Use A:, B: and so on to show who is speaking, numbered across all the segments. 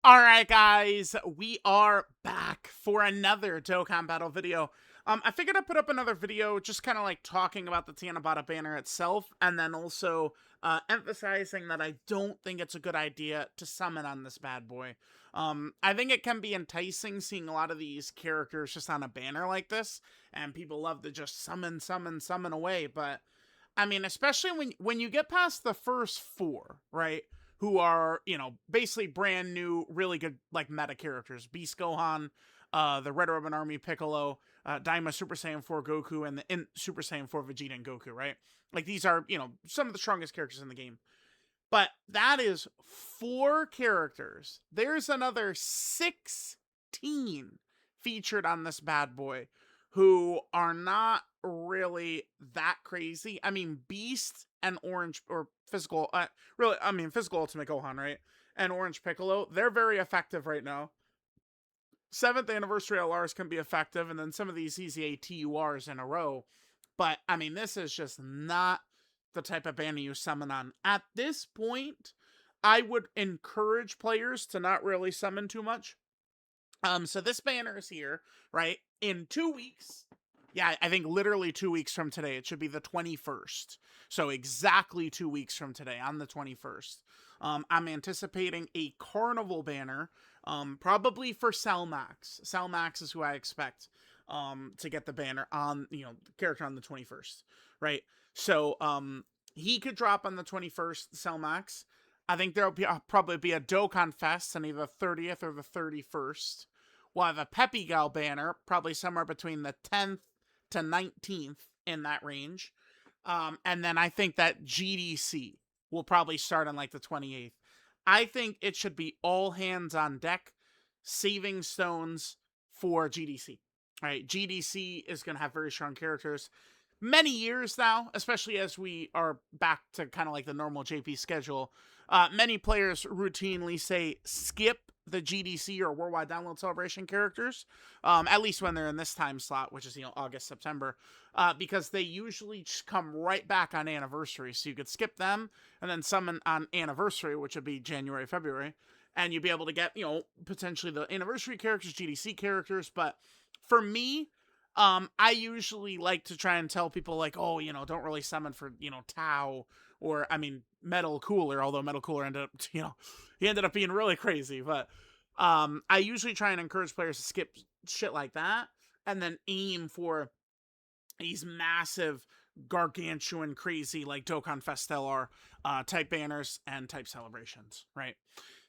A: Alright guys, we are back for another Dokkan Battle video. I figured I'd put up another video just kind of like talking about the Tanabata banner itself, and then also emphasizing that I don't think it's a good idea to summon on this bad boy. I think it can be enticing seeing a lot of these characters just on a banner like this, and people love to just summon away, but I mean, especially when you get past the first four, right? Who are, basically brand new, really good, like, meta characters. Beast Gohan, the Red Ribbon Army Piccolo, Daima Super Saiyan 4 Goku, and the Super Saiyan 4 Vegeta and Goku, right? Like, these are, some of the strongest characters in the game. But that is four characters. There's another 16 featured on this bad boy who are not really that crazy. I mean, Beast and Orange, or Physical, Physical Ultimate Gohan, right? And Orange Piccolo, they're very effective right now. 7th anniversary LRs can be effective, and then some of these easy TURs in a row. But, I mean, this is just not the type of banner you summon on. At this point, I would encourage players to not really summon too much. So this banner is here, right? In 2 weeks. Yeah, I think literally 2 weeks from today. It should be the 21st. So exactly 2 weeks from today, on the 21st. I'm anticipating a Carnival banner, probably for Cellmax. Cellmax is who I expect to get the banner on, the character on the 21st, right? So he could drop on the 21st, Cellmax. I think there'll be probably be a Dokkan Fest on either the 30th or the 31st. We'll have a Peppy Gal banner, probably somewhere between the 10th to 19th, in that range. And then I think that GDC will probably start on like the 28th. I think it should be all hands on deck, saving stones for GDC. All right, GDC is going to have very strong characters. Many years now, especially as we are back to kind of like the normal JP schedule, many players routinely say skip the GDC or Worldwide Download Celebration characters, at least when they're in this time slot, which is, August, September, because they usually just come right back on anniversary. So you could skip them and then summon on anniversary, which would be January, February, and you'd be able to get, potentially the anniversary characters, GDC characters. But for me, I usually like to try and tell people, like, oh, don't really summon for, Tau, or, I mean, Metal Cooler, although Metal Cooler ended up, he ended up being really crazy. But I usually try and encourage players to skip shit like that and then aim for these massive, gargantuan, crazy, like Dokkan Festelar type banners and type celebrations, right?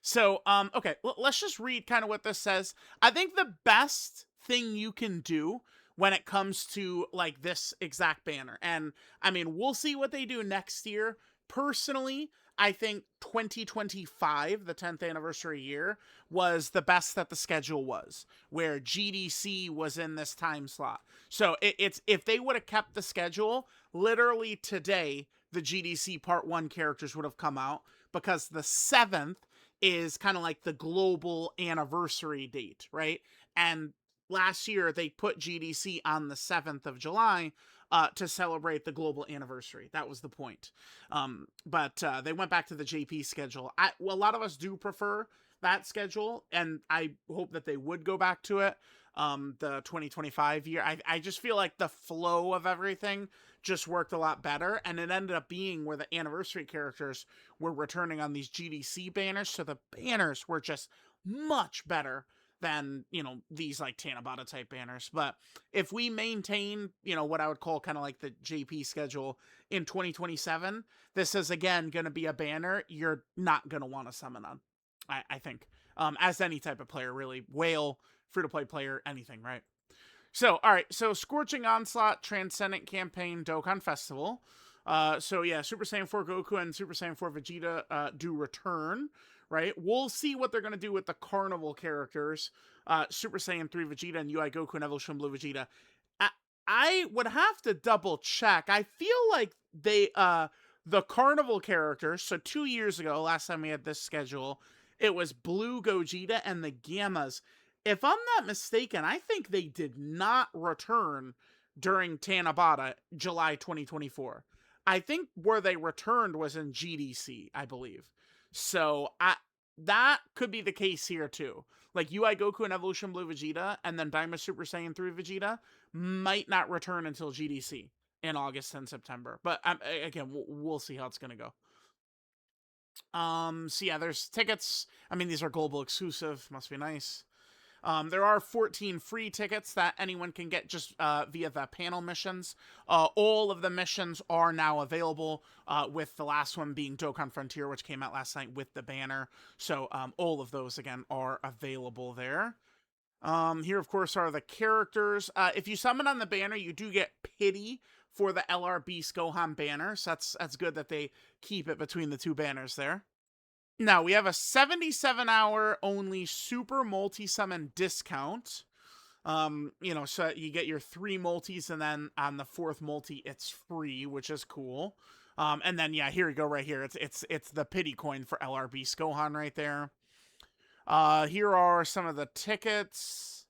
A: So, okay, let's just read kind of what this says. I think the best thing you can do when it comes to like this exact banner, and I mean, we'll see what they do next year. Personally, I think 2025, the 10th anniversary year, was the best that the schedule was, where GDC was in this time slot. So it's if they would have kept the schedule, literally today, the GDC Part 1 characters would have come out, because the 7th is kind of like the global anniversary date, right? And last year they put GDC on the 7th of July to celebrate the global anniversary. That was the point. But they went back to the JP schedule. Well, a lot of us do prefer that schedule, and I hope that they would go back to it. The 2025 year, I just feel like the flow of everything just worked a lot better, and it ended up being where the anniversary characters were returning on these GDC banners, so the banners were just much better than, these like Tanabata type banners. But if we maintain, what I would call kind of like the JP schedule in 2027, this is again going to be a banner you're not going to want to summon on, I think, as any type of player, really. Whale, free-to-play player, anything, right? So, all right, so Scorching Onslaught, Transcendent Campaign, Dokkan Festival. So yeah, Super Saiyan 4 Goku and Super Saiyan 4 Vegeta do return, right? We'll see what they're going to do with the Carnival characters, Super Saiyan 3 Vegeta and UI Goku and Evolution Blue Vegeta. I would have to double check. I feel like the Carnival characters, so 2 years ago, last time we had this schedule, it was Blue Gogeta and the Gammas. If I'm not mistaken, I think they did not return during Tanabata, July 2024. I think where they returned was in GDC, I believe. So that could be the case here too. Like UI Goku and Evolution Blue Vegeta, and then Daima Super Saiyan 3 Vegeta might not return until GDC in August and September. But again, we'll see how it's gonna go. So yeah, there's tickets. I mean, these are global exclusive. Must be nice. There are 14 free tickets that anyone can get just via the panel missions. All of the missions are now available, with the last one being Dokkan Frontier, which came out last night with the banner. So all of those, again, are available there. Here, of course, are the characters. If you summon on the banner, you do get pity for the LR Beast Gohan banner. So that's good that they keep it between the two banners there. Now, we have a 77-hour only super multi-summon discount. So you get your 3 multis, and then on the 4th multi, it's free, which is cool. And then, yeah, here we go right here. It's the pity coin for LRB Gohan right there. Here are some of the tickets,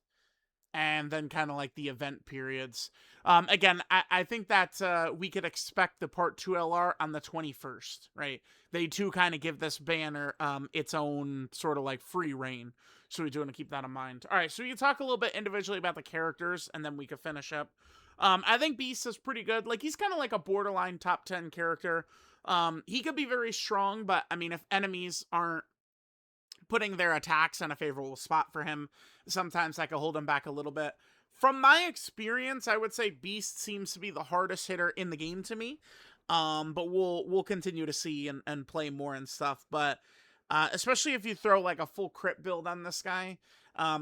A: and then kind of like the event periods. Again, I think that we could expect the Part 2 LR on the 21st, right? They too kind of give this banner its own sort of like free reign. So we do want to keep that in mind. All right, so we can talk a little bit individually about the characters, and then we can finish up. I think Beast is pretty good. Like, he's kind of like a borderline top 10 character. He could be very strong, but I mean, if enemies aren't putting their attacks in a favorable spot for him, sometimes that could hold him back a little bit. From my experience, I would say Beast seems to be the hardest hitter in the game to me. But we'll continue to see and play more and stuff. But especially if you throw like a full crit build on this guy,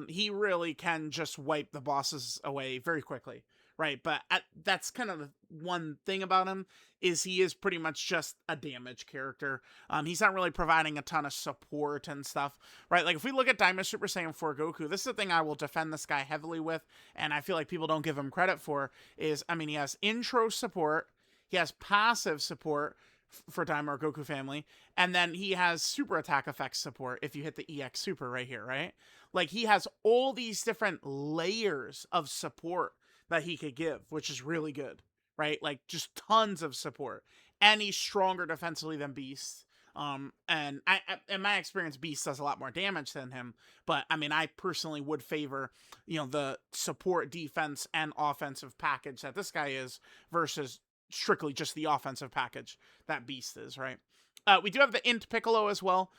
A: he really can just wipe the bosses away very quickly. Right, but that's kind of the one thing about him, is he is pretty much just a damage character. He's not really providing a ton of support and stuff, right? Like, if we look at Daima Super Saiyan 4 Goku, this is the thing I will defend this guy heavily with, and I feel like people don't give him credit for, is, I mean, he has intro support, he has passive support for Daima or Goku family, and then he has super attack effects support if you hit the EX Super right here, right? Like, he has all these different layers of support that he could give, which is really good, right? Like, just tons of support. And he's stronger defensively than Beast. And in my experience, Beast does a lot more damage than him. But, I mean, I personally would favor, the support, defense, and offensive package that this guy is versus strictly just the offensive package that Beast is, right? We do have the Int Piccolo as well.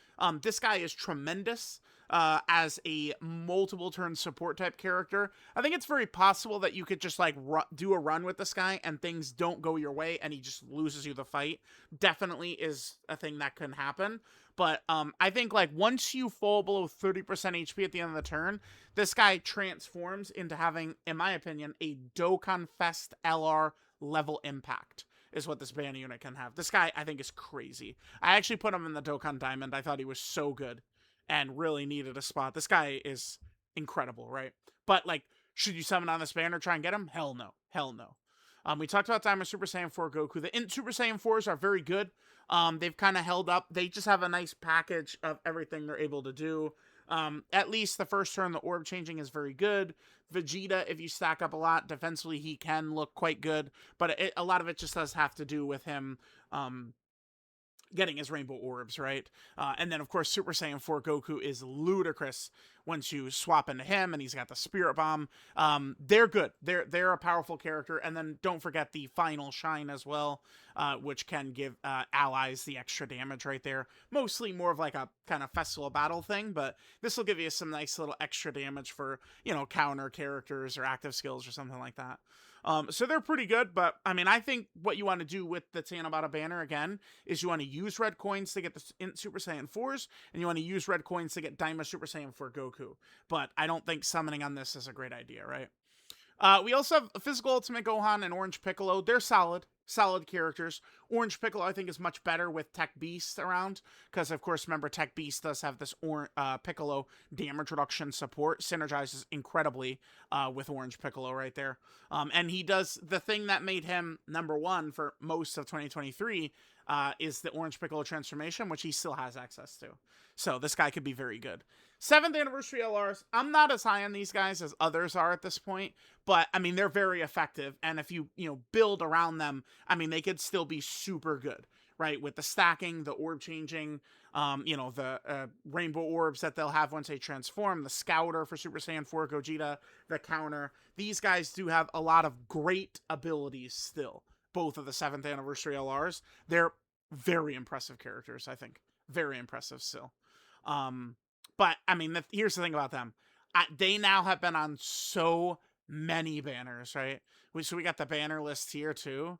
A: This guy is tremendous as a multiple turn support type character. I think it's very possible that you could just like do a run with this guy and things don't go your way and he just loses you the fight. Definitely is a thing that can happen. But I think like once you fall below 30% HP at the end of the turn, this guy transforms into having, in my opinion, a Dokkan Fest LR level impact. Is what this banner unit can have. This guy, I think, is crazy. I actually put him in the Dokkan Diamond. I thought he was so good and really needed a spot. This guy is incredible, right? But, like, should you summon on this banner, try and get him? Hell no. Hell no. We talked about Daima Super Saiyan 4 Goku. The Int Super Saiyan 4s are very good. They've kind of held up. They just have a nice package of everything they're able to do. At least the first turn, the orb changing is very good. Vegeta, if you stack up a lot, defensively, he can look quite good. But a lot of it just does have to do with him getting his rainbow orbs, right? And then, of course, Super Saiyan 4 Goku is ludicrous once you swap into him, and he's got the Spirit Bomb. They're good. They're a powerful character. And then don't forget the Final Shine as well, which can give allies the extra damage right there. Mostly more of like a kind of festival battle thing, but this will give you some nice little extra damage for, counter characters or active skills or something like that. So they're pretty good, but I mean, I think what you want to do with the Tanabata banner again is you want to use red coins to get the Super Saiyan 4s, and you want to use red coins to get Daima Super Saiyan 4 Goku. But I don't think summoning on this is a great idea, right? We also have Physical Ultimate Gohan and Orange Piccolo. They're solid characters. Orange Piccolo, I think, is much better with Tech Beast around, because, of course, remember, Tech Beast does have this Piccolo damage reduction support, synergizes incredibly with Orange Piccolo right there. And he does the thing that made him #1 for most of 2023 is the Orange Piccolo transformation, which he still has access to. So this guy could be very good. 7th anniversary LRs, I'm not as high on these guys as others are at this point, but I mean, they're very effective. And if you build around them, I mean, they could still be super good, right? With the stacking, the orb changing, You know, the rainbow orbs that they'll have once they transform, the Scouter for Super Saiyan 4 Gogeta, the counter. These guys do have a lot of great abilities still. Both of the 7th anniversary LRs. They're very impressive characters, I think. Very impressive still. But, I mean, here's the thing about them. They now have been on so many banners, right? So we got the banner list here, too.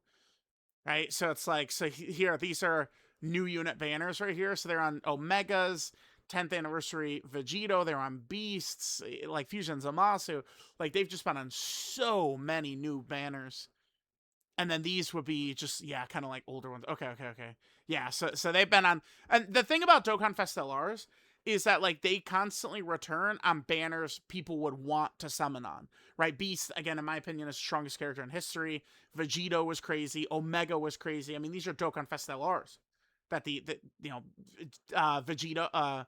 A: Right? So it's like, so here, these are new unit banners right here. So they're on Omegas, 10th anniversary Vegito. They're on Beasts, like Fusion Zamasu. Like, they've just been on so many new banners. And then these would be just, yeah, kind of like older ones. Okay. Yeah, so they've been on. And the thing about Dokkan Fest LRs is that, like, they constantly return on banners people would want to summon on, right? Beast, again, in my opinion, is the strongest character in history. Vegito was crazy. Omega was crazy. I mean, these are Dokkan Fest LRs that you know, Vegeta,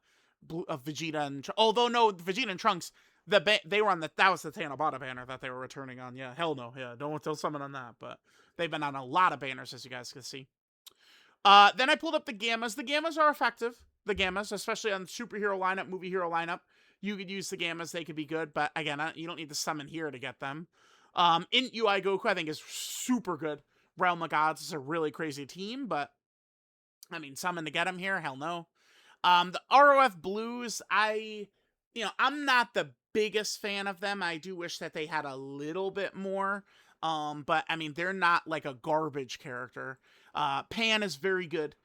A: Vegeta and, although no, Vegeta and Trunks, they were on that was the Tanabata banner that they were returning on. Yeah, hell no. Yeah, don't summon on that, but they've been on a lot of banners, as you guys can see. Then I pulled up the Gammas. The Gammas are effective. The Gammas, especially on superhero lineup, movie hero lineup, you could use the Gammas. They could be good, but again, you don't need to summon here to get them. In UI Goku, I think is super good. Realm of Gods is a really crazy team, but I mean, summon to get him here, hell no. The ROF Blues, I'm not the biggest fan of them. I do wish that they had a little bit more. But I mean, they're not like a garbage character. Pan is very good.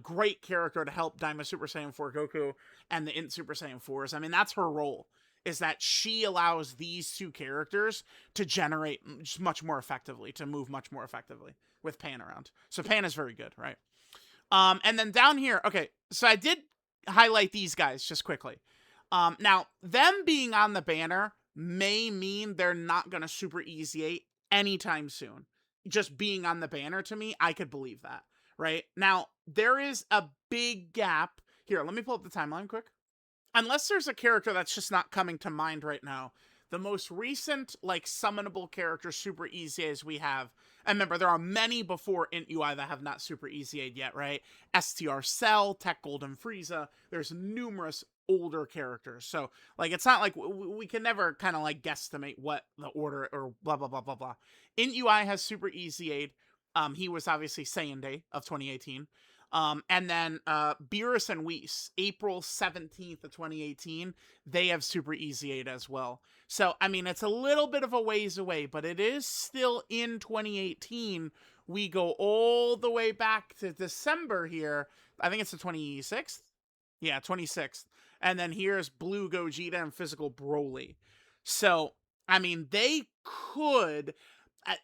A: Great character to help Daima Super Saiyan 4 Goku and the Int Super Saiyan 4s. I mean, that's her role, is that she allows these two characters to generate just much more effectively, to move much more effectively with Pan around. So Pan is very good, right? And then down here, okay, so I did highlight these guys just quickly. Now, them being on the banner may mean they're not going to super easy 8 anytime soon. Just being on the banner, to me, I could believe that, right? Now, there is a big gap. Here, let me pull up the timeline quick. Unless there's a character that's just not coming to mind right now, the most recent, like, summonable character super easy as we have, and remember, there are many before Int UI that have not super easy yet, right? STR Cell, Tech Golden Frieza, there's numerous older characters. So, like, it's not like we can never kind of, like, guesstimate what the order or blah, blah, blah, blah, blah. Int UI has super easy aid. He was obviously Saiyan Day of 2018. And then Beerus and Whis, April 17th of 2018, they have super easy 8 as well. So, I mean, it's a little bit of a ways away, but it is still in 2018. We go all the way back to December here. I think it's the 26th? Yeah, 26th. And then here's Blue Gogeta and Physical Broly. So, I mean, they could...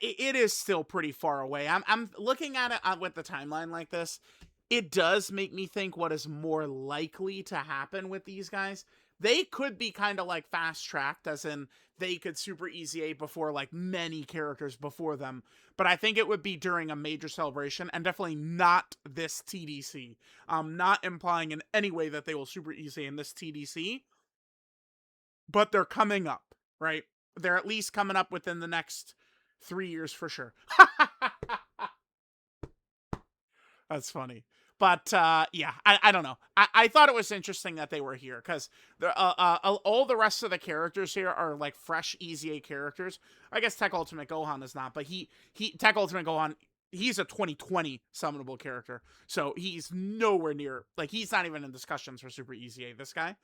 A: It is still pretty far away. I'm looking at it with the timeline like this. It does make me think what is more likely to happen with these guys. They could be kind of like fast-tracked, as in they could super easy 8 before like many characters before them. But I think it would be during a major celebration, and definitely not this TDC. Not implying in any way that they will super easy in this TDC. But they're coming up, right? They're at least coming up within the next 3 years for sure. That's funny. But, yeah, I don't know. I thought it was interesting that they were here, because all the rest of the characters here are, like, fresh, easy A characters. I guess Tech Ultimate Gohan is not, but Tech Ultimate Gohan, he's a 2020 summonable character. So he's nowhere near, like, he's not even in discussions for Super Easy A, this guy.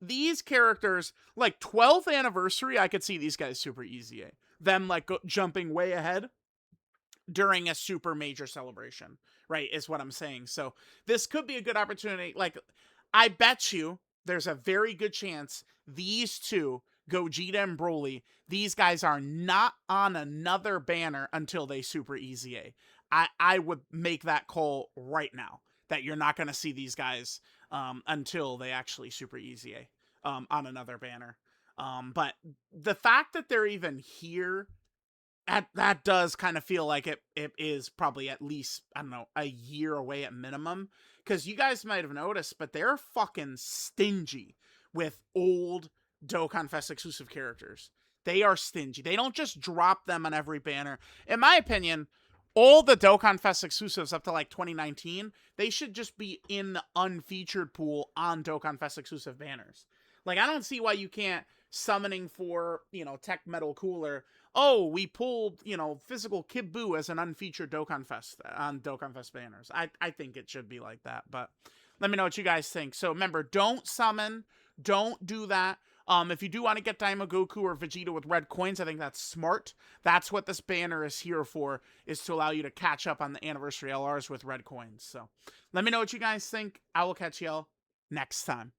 A: These characters, like, 12th anniversary, I could see these guys Super Easy A. Them, like, jumping way ahead during a super major celebration, right, is what I'm saying. So this could be a good opportunity. Like, I bet you there's a very good chance these two, Gogeta and Broly, these guys are not on another banner until they super easy A. I would make that call right now, that you're not going to see these guys until they actually super easy A on another banner. But the fact that they're even here, that does kind of feel like it is probably at least, I don't know, a year away at minimum. Because you guys might have noticed, but they're fucking stingy with old Dokkan Fest exclusive characters. They are stingy. They don't just drop them on every banner. In my opinion, all the Dokkan Fest exclusives up to like 2019, they should just be in the unfeatured pool on Dokkan Fest exclusive banners. Like, I don't see why you can't summoning for, Tech Metal Cooler. Oh, we pulled, physical Kid Buu as an unfeatured Dokkan Fest on Dokkan Fest banners. I think it should be like that, but let me know what you guys think. So remember, don't summon, don't do that. If you do want to get Daimogoku or Vegeta with red coins, I think that's smart. That's what this banner is here for, is to allow you to catch up on the anniversary LRs with red coins. So let me know what you guys think. I will catch y'all next time.